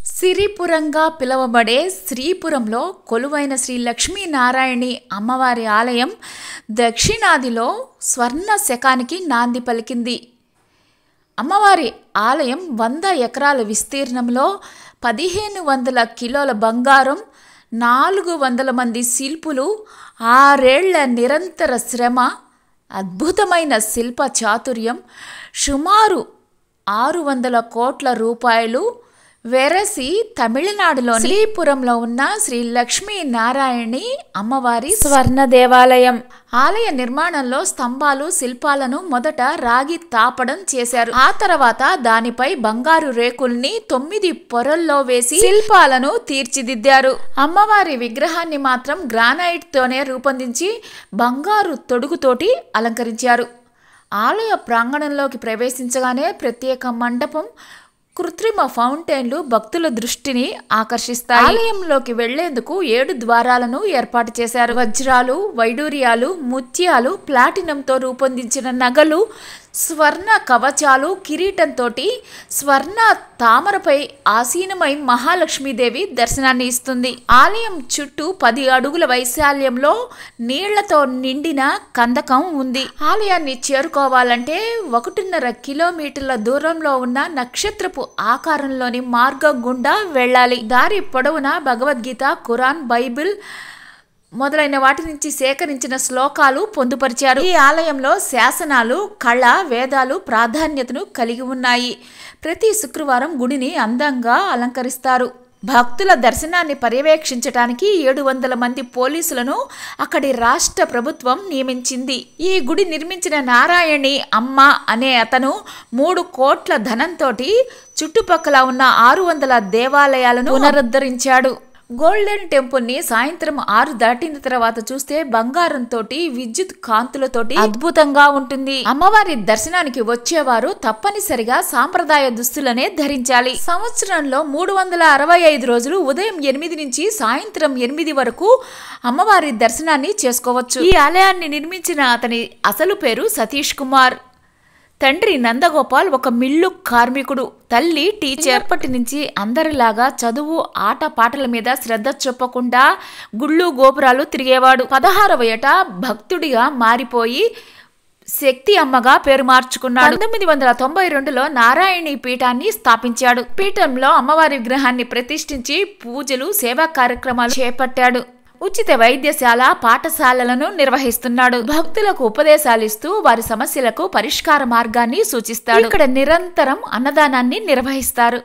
సిరిపురంగా పిలువబడే శ్రీపురంలో కొలువైన శ్రీ లక్ష్మీనారాయణి అమ్మవారి ఆలయం దక్షిణాదిలో స్వర్ణ శకానికి నాంది పలికింది. అమ్మవారి ఆలయం 100 ఎకరాల విస్తీర్ణంలో 1500 కిలోల బంగారం, 400 మంది శిల్పులు, 6 ఏళ్ల నిరంతర శ్రమ, అద్భుతమైన శిల్ప చాతుర్యం, సుమారు 600 కోట్ల రూపాయలు వెరసి తమిళనాడులోని శ్రీపురంలో ఉన్న శ్రీ లక్ష్మీనారాయణి అమ్మవారి స్వర్ణ దేవాలయం. ఆలయ నిర్మాణంలో స్తంభాలు, శిల్పాలను మొదట రాగి తాపడం చేశారు. ఆ తర్వాత దానిపై బంగారు రేకుల్ని 9 పొరల్లో వేసి శిల్పాలను తీర్చిదిద్దారు. అమ్మవారి విగ్రహాన్ని మాత్రం గ్రానైట్ తోనే రూపొందించి బంగారు తొడుగుతోటి అలంకరించారు. ఆలయ ప్రాంగణంలోకి ప్రవేశించగానే ప్రత్యేక మండపం, కృత్రిమ ఫౌంటైన్లు భక్తుల దృష్టిని ఆకర్షిస్తాయి. ఆలయంలోకి వెళ్లేందుకు 7 ద్వారాలను ఏర్పాటు చేశారు. వజ్రాలు, వైడూర్యాలు, ముత్యాలు, ప్లాటినంతో రూపొందించిన నగలు, స్వర్ణ కవచాలు, కిరీటంతో స్వర్ణ తామరపై ఆసీనమై మహాలక్ష్మీదేవి దర్శనాన్ని ఇస్తుంది. ఆలయం చుట్టూ 10 అడుగుల వైశాల్యంలో నీళ్లతో నిండిన కందకం ఉంది. ఆలయాన్ని చేరుకోవాలంటే 1.5 కిలోమీటర్ల దూరంలో ఉన్న నక్షత్రపు ఆకారంలోని మార్గం గుండా వెళ్ళాలి. దారి పొడవునా భగవద్గీత, ఖురాన్, బైబిల్ మొదలైన వాటి నుంచి సేకరించిన శ్లోకాలు పొందుపరిచారు. ఈ ఆలయంలో శాసనాలు, కళ, వేదాలు ప్రాధాన్యతను కలిగి ఉన్నాయి. ప్రతి శుక్రవారం గుడిని అందంగా అలంకరిస్తారు. భక్తుల దర్శనాన్ని పర్యవేక్షించడానికి 700 మంది పోలీసులను అక్కడి రాష్ట్ర ప్రభుత్వం నియమించింది. ఈ గుడి నిర్మించిన నారాయణి అమ్మ అనే అతను 3 కోట్ల ధనంతో చుట్టుపక్కల ఉన్న 600 దేవాలయాలను పునరుద్ధరించాడు. గోల్డెన్ టెంపుల్ని సాయంత్రం 6 దాటిన తర్వాత చూస్తే బంగారంతో, విద్యుత్ కాంతులతోటి అద్భుతంగా ఉంటుంది. అమ్మవారి దర్శనానికి వచ్చేవారు తప్పనిసరిగా సాంప్రదాయ దుస్తులనే ధరించాలి. సంవత్సరంలో 365 రోజులు ఉదయం 8 నుంచి సాయంత్రం 8 వరకు అమ్మవారి దర్శనాన్ని చేసుకోవచ్చు. ఈ ఆలయాన్ని నిర్మించిన అతని అసలు పేరు సతీష్ కుమార్. తండ్రి నందగోపాల్ ఒక మిల్లు కార్మికుడు, తల్లి టీచర్. అప్పటి నుంచి అందరిలాగా చదువు, ఆట పాటల మీద శ్రద్ధ చూపకుండా గుళ్ళు గోపురాలు తిరిగేవాడు. 16వ ఏట భక్తుడిగా మారిపోయి శక్తి అమ్మగా పేరు మార్చుకున్నాడు. 1992లో నారాయణి పీఠాన్ని స్థాపించాడు. పీఠంలో అమ్మవారి విగ్రహాన్ని ప్రతిష్ఠించి పూజలు, సేవా కార్యక్రమాలు చేపట్టాడు. ఉచిత వైద్యశాల, పాఠశాలలను నిర్వహిస్తున్నాడు. భక్తులకు ఉపదేశాలిస్తూ వారి సమస్యలకు పరిష్కార మార్గాన్ని సూచిస్తాడు. ఇక్కడ నిరంతరం అన్నదానాన్ని నిర్వహిస్తారు.